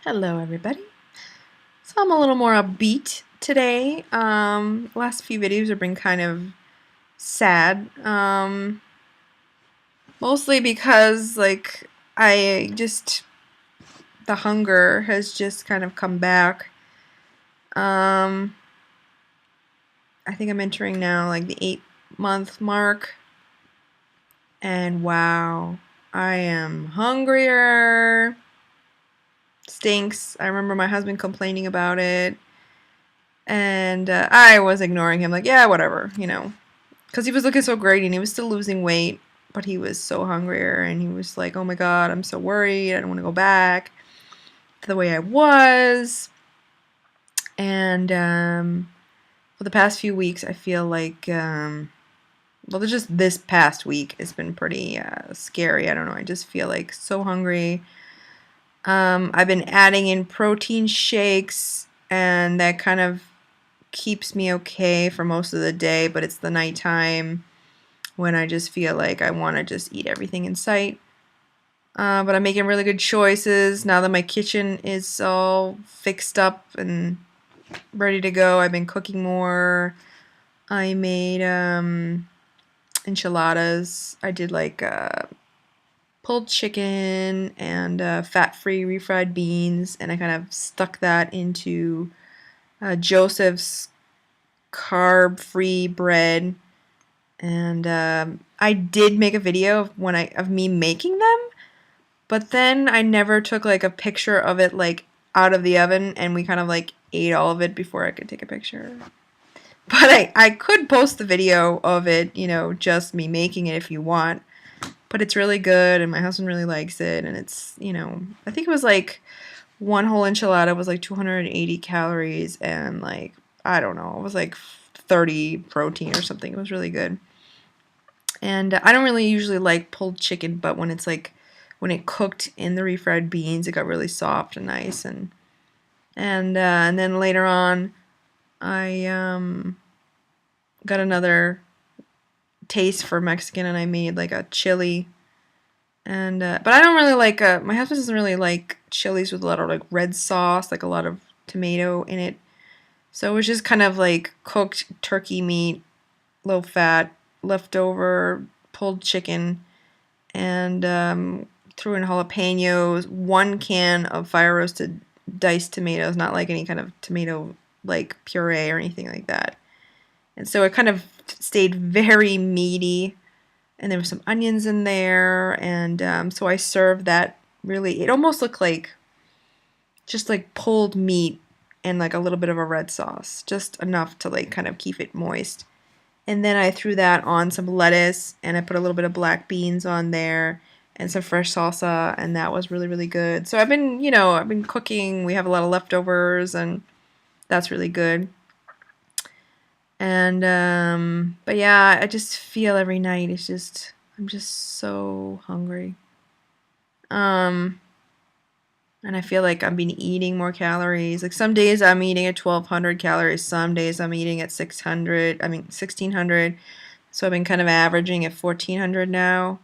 Hello, everybody. So I'm a little more upbeat today. Last few videos have been kind of sad. Mostly because I just the hunger has just kind of come back. Um, I think I'm entering now like the 8-month mark, and wow, I am hungrier. Stinks. I remember my husband complaining about it. And I was ignoring him, like, yeah, whatever, because he was looking so great and he was still losing weight, but he was so hungrier and he was like, oh my God, I'm so worried. I don't want to go back to the way I was. And for the past few weeks, I feel like, just this past week has been pretty scary. I don't know. I just feel like so hungry. I've been adding in protein shakes, and that kind of keeps me okay for most of the day, but it's the nighttime when I just feel like I want to just eat everything in sight. But I'm making really good choices now that my kitchen is all fixed up and ready to go. I've been cooking more. I made enchiladas. I did pulled chicken and fat-free refried beans, and I kind of stuck that into Joseph's carb-free bread. And I did make a video of me making them, but then I never took like a picture of it like out of the oven, and we kind of like ate all of it before I could take a picture. But I could post the video of it, just me making it if you want. But it's really good, and my husband really likes it, and it's, I think it was like one whole enchilada was like 280 calories, and like, I don't know, it was like 30 protein or something. It was really good. And I don't really usually like pulled chicken, but when it cooked in the refried beans, it got really soft and nice. And then later on, I got another taste for Mexican, and I made like a chili. And but I don't really like. My husband doesn't really like chilies with a lot of like red sauce, like a lot of tomato in it. So it was just kind of like cooked turkey meat, low fat, leftover pulled chicken, and threw in jalapenos, 1 can of fire roasted diced tomatoes, not like any kind of tomato like puree or anything like that. And so it kind of stayed very meaty, and there were some onions in there, and so I served that. Really, it almost looked like just like pulled meat and like a little bit of a red sauce, just enough to like kind of keep it moist. And then I threw that on some lettuce, and I put a little bit of black beans on there and some fresh salsa, and that was really, really good. So I've been cooking. We have a lot of leftovers, and that's really good. And but yeah, I just feel every night I'm just so hungry. Um and I feel like I've been eating more calories. Like some days I'm eating at 1200 calories, some days I'm eating at 1600. So I've been kind of averaging at 1400 now.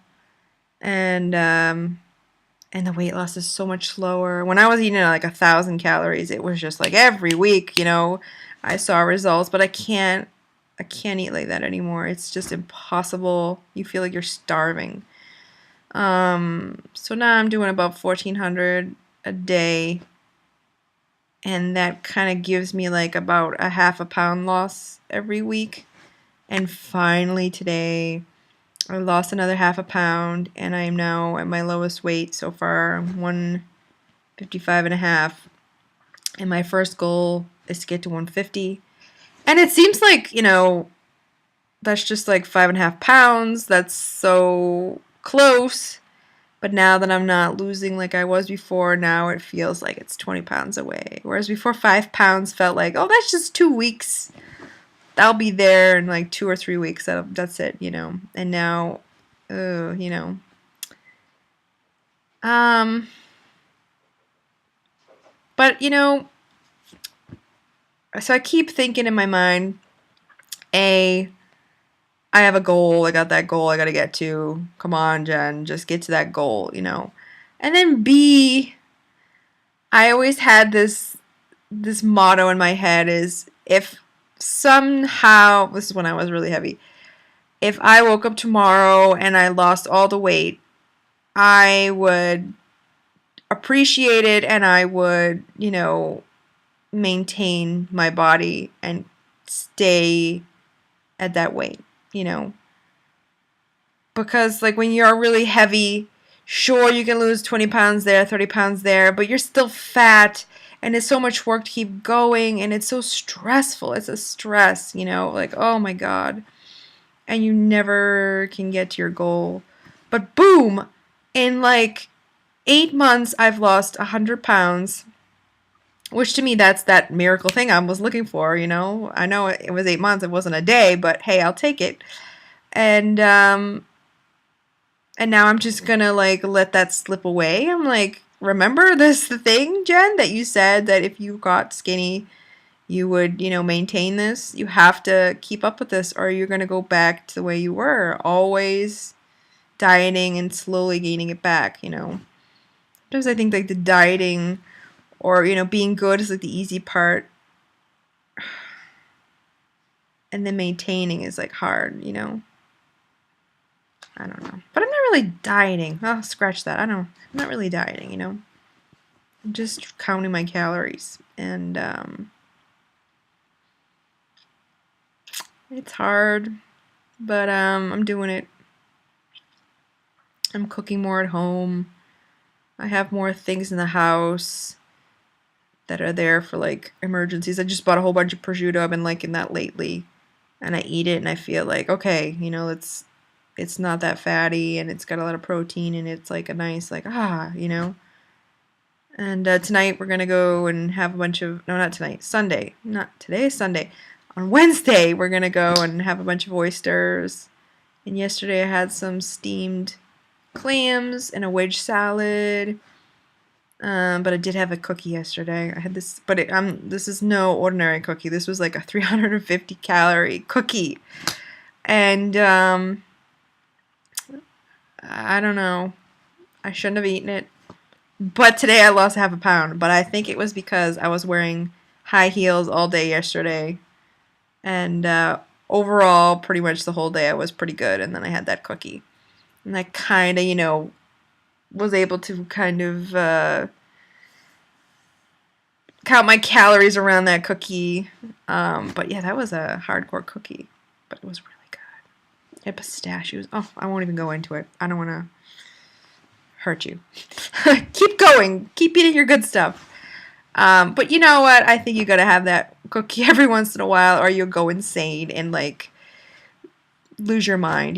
And the weight loss is so much slower. When I was eating at like 1,000 calories, it was just like every week, I saw results, but I can't eat like that anymore. It's just impossible. You feel like you're starving. So now I'm doing about 1,400 a day, and that kind of gives me like about a half a pound loss every week. And finally today, I lost another half a pound, and I am now at my lowest weight so far, 155 and a half. And my first goal is to get to 150. And it seems like, that's just like 5.5 pounds. That's so close. But now that I'm not losing like I was before, now it feels like it's 20 pounds away. Whereas before, 5 pounds felt like, oh, that's just 2 weeks. I'll be there in like 2 or 3 weeks. That's it, And now, uh, you know. Um, but so I keep thinking in my mind, A, I have a goal. I got that goal I got to get to. Come on, Jen, just get to that goal, And then B, I always had this motto in my head is if somehow, this is when I was really heavy, if I woke up tomorrow and I lost all the weight, I would appreciate it and I would, maintain my body and stay at that weight, you know. Because like when you're really heavy, sure you can lose 20 pounds there, 30 pounds there, but you're still fat and it's so much work to keep going and it's so stressful. It's a stress, like oh my god. And you never can get to your goal. But boom, in like 8 months I've lost 100 pounds, which to me that's that miracle thing I was looking for, I know it was 8 months, it wasn't a day, but hey, I'll take it. And now I'm just gonna like let that slip away. I'm like, remember this the thing, Jen, that you said that if you got skinny, you would, maintain this. You have to keep up with this, or you're gonna go back to the way you were, always dieting and slowly gaining it back. Sometimes I think like the dieting or being good is like the easy part, and then maintaining is like hard. I don't know. But I'm not really dieting. Oh, scratch that. I'm not really dieting, I'm just counting my calories. And it's hard, but I'm doing it. I'm cooking more at home. I have more things in the house that are there for like emergencies. I just bought a whole bunch of prosciutto. I've been liking that lately. And I eat it and I feel like, okay, it's not that fatty and it's got a lot of protein and it's like a nice like And tonight we're gonna go and have a bunch of not tonight, Sunday. Not today is Sunday. On Wednesday we're gonna go and have a bunch of oysters. And yesterday I had some steamed clams and a wedge salad. But I did have a cookie yesterday. I had this, but this is no ordinary cookie. This was like a 350 calorie cookie, and I don't know. I shouldn't have eaten it. But today I lost half a pound. But I think it was because I was wearing high heels all day yesterday. And overall, pretty much the whole day I was pretty good. And then I had that cookie. And I kind of, was able to kind of count my calories around that cookie. But yeah, that was a hardcore cookie. But it was really good. It had pistachios. Oh, I won't even go into it. I don't want to hurt you. Keep going. Keep eating your good stuff. But you know what? I think you gotta have that cookie every once in a while or you'll go insane and like lose your mind,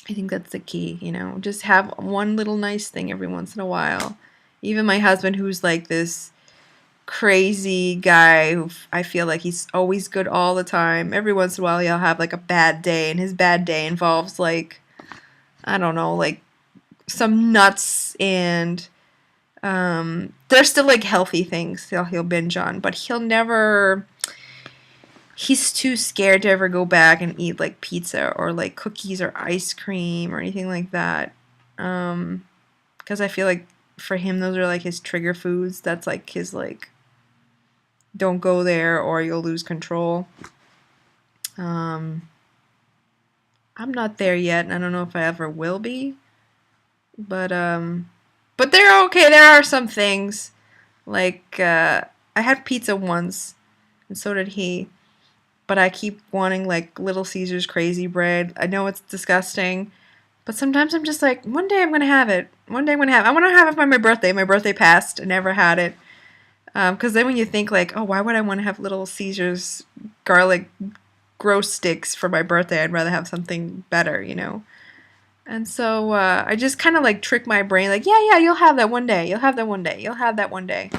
I think that's the key, Just have one little nice thing every once in a while. Even my husband, who's like this crazy guy who I feel like he's always good all the time. Every once in a while he'll have like a bad day and his bad day involves like, I don't know, like some nuts and there's still like healthy things he'll binge on, but he's too scared to ever go back and eat like pizza or like cookies or ice cream or anything like that. Because I feel like for him those are like his trigger foods. That's like his like don't go there or you'll lose control. I'm not there yet, and I don't know if I ever will be. But they're okay. There are some things like I had pizza once, and so did he. But I keep wanting like Little Caesars crazy bread. I know it's disgusting, but sometimes I'm just like, one day I'm gonna have it. One day I'm gonna have. I want to have it by my birthday. My birthday passed. I never had it. Because then when you think like, oh, why would I want to have Little Caesars garlic gross sticks for my birthday? I'd rather have something better, And so I just kind of like trick my brain, like, yeah, you'll have that one day. You'll have that one day. You'll have that one day.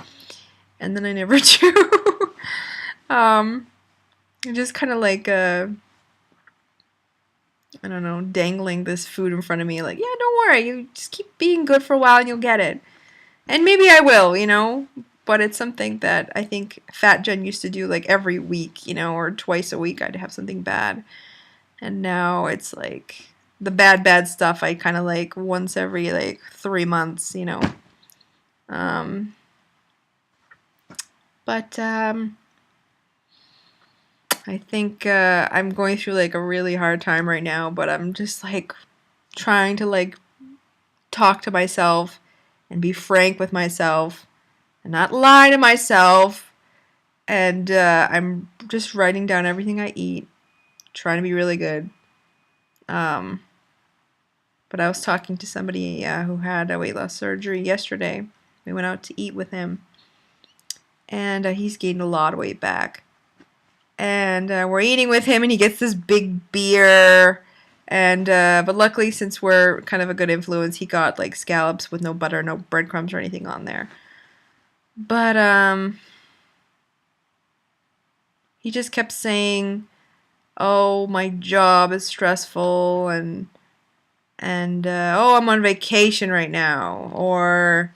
And then I never do. Just kind of like, I don't know, dangling this food in front of me, like, yeah, don't worry. You just keep being good for a while and you'll get it. And maybe I will, But it's something that I think Fat Jen used to do like every week, or twice a week I'd have something bad. And now it's like the bad stuff I kind of like once every like 3 months, But I think I'm going through like a really hard time right now, but I'm just like trying to like talk to myself and be frank with myself and not lie to myself. And I'm just writing down everything I eat, trying to be really good. Um, but I was talking to somebody who had a weight loss surgery yesterday. We went out to eat with him, and he's gained a lot of weight back. And we're eating with him, and he gets this big beer. And but luckily, since we're kind of a good influence, he got like scallops with no butter, no breadcrumbs or anything on there. But he just kept saying, "Oh, my job is stressful," and oh, I'm on vacation right now, or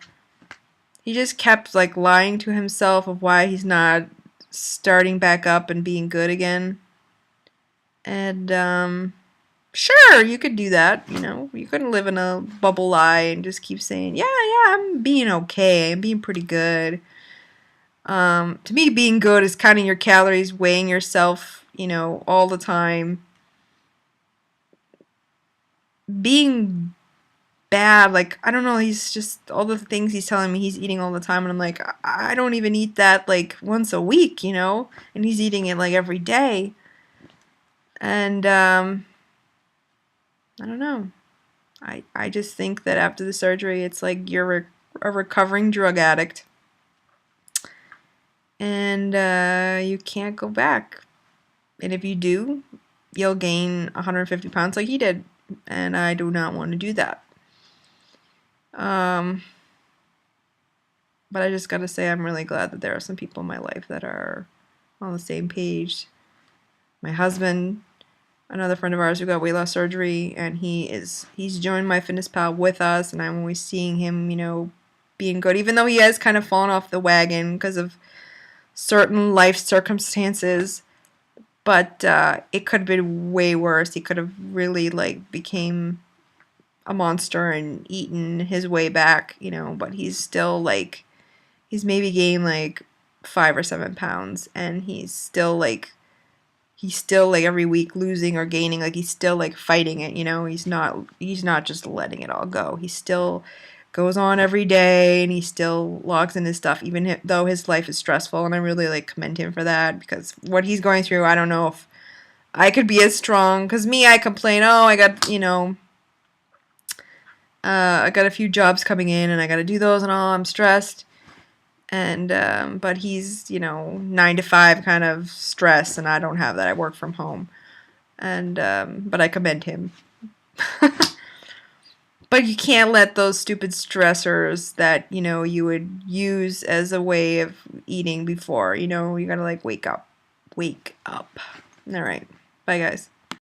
he just kept like lying to himself of why he's not starting back up and being good again. And sure, you could do that, you know. You couldn't live in a bubble lie and just keep saying, "Yeah, yeah, I'm being okay. I'm being pretty good." To me, being good is counting your calories, weighing yourself, you know, all the time. Being bad, like, I don't know, he's just all the things he's telling me he's eating all the time, and I'm like, I don't even eat that like once a week, you know, and he's eating it like every day. And I don't know. I just think that after the surgery, it's like you're a recovering drug addict, and you can't go back. And if you do, you'll gain 150 pounds like he did, and I do not want to do that. Um, but I just gotta say, I'm really glad that there are some people in my life that are on the same page. My husband, another friend of ours who got weight loss surgery, and he's joined my fitness pal with us, and I'm always seeing him, you know, being good, even though he has kind of fallen off the wagon because of certain life circumstances. But it could have been way worse. He could have really like became a monster and eaten his way back, you know. But he's still like he's maybe gained like 5 or 7 pounds, and he's still like every week losing or gaining, like he's still like fighting it, you know. He's not just letting it all go. He still goes on every day, and he still logs in his stuff even though his life is stressful, and I really like commend him for that, because what he's going through, I don't know if I could be as strong, because me, I complain, oh, I got, you know, I got a few jobs coming in and I got to do those and all, I'm stressed. And but he's, you know, 9 to 5 kind of stress, and I don't have that. I work from home, and but I commend him. But you can't let those stupid stressors that, you know, you would use as a way of eating before, you know, you gotta like wake up. Wake up. All right. Bye, guys.